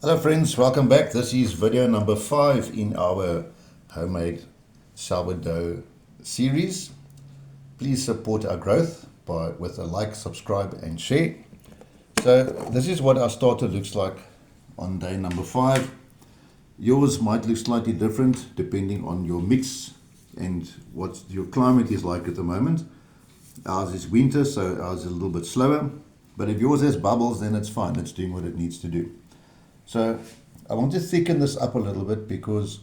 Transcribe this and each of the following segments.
Hello friends, welcome back. This is video number 5 in our homemade sourdough series. Please support our growth with a like, subscribe and share. So this is what our starter looks like on day number 5. Yours might look slightly different depending on your mix and what your climate is like at the moment. Ours is winter, so ours is a little bit slower. But if yours has bubbles, then it's fine. It's doing what it needs to do. So I want to thicken this up a little bit because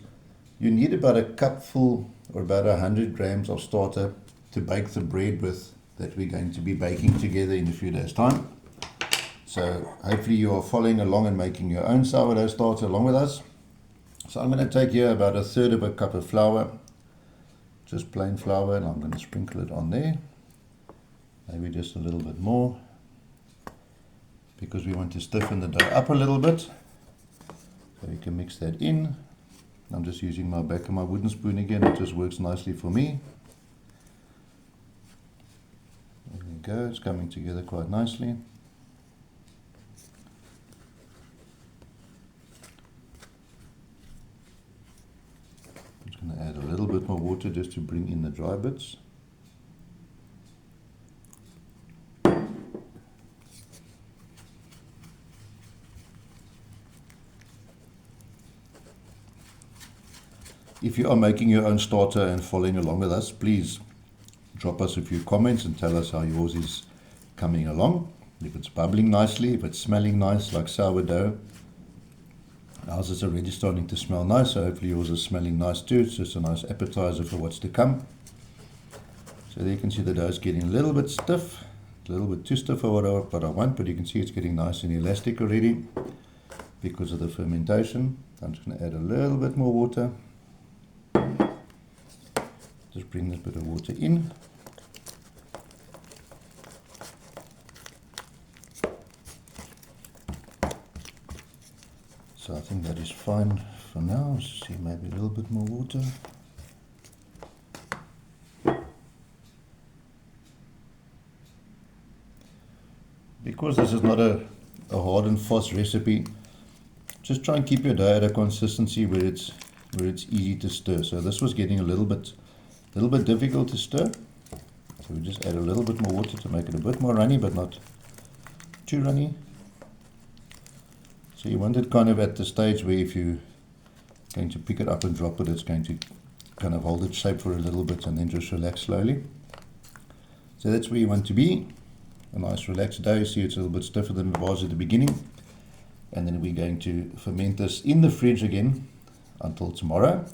you need about a cupful or about 100 grams of starter to bake the bread with that we're going to be baking together in a few days' time. So hopefully you are following along and making your own sourdough starter along with us. So I'm going to take here about 1/3 of a cup of flour, just plain flour, and I'm going to sprinkle it on there. Maybe just a little bit more because we want to stiffen the dough up a little bit. So you can mix that in. I'm just using my back of my wooden spoon again. It just works nicely for me. There we go. It's coming together quite nicely. I'm just going to add a little bit more water just to bring in the dry bits. If you are making your own starter and following along with us, please drop us a few comments and tell us how yours is coming along. If it's bubbling nicely, if it's smelling nice like sourdough. Ours is already starting to smell nice, so hopefully yours is smelling nice too. It's just a nice appetizer for what's to come. So there you can see the dough is getting a little bit stiff, a little bit too stiff for what I want, but you can see it's getting nice and elastic already because of the fermentation. I'm just going to add a little bit more water. Just bring this bit of water in. So I think that is fine for now. Let's see, maybe a little bit more water. Because this is not a hard and fast recipe, just try and keep your dough at a consistency where it's easy to stir. So this was getting a little bit difficult to stir, so we just add a little bit more water to make it a bit more runny, but not too runny. So you want it kind of at the stage where if you're going to pick it up and drop it, it's going to kind of hold its shape for a little bit and then just relax slowly. So that's where you want to be. A nice relaxed dough. You see it's a little bit stiffer than it was at the beginning. And then we're going to ferment this in the fridge again until tomorrow.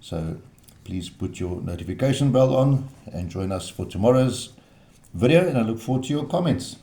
So please put your notification bell on and join us for tomorrow's video, and I look forward to your comments.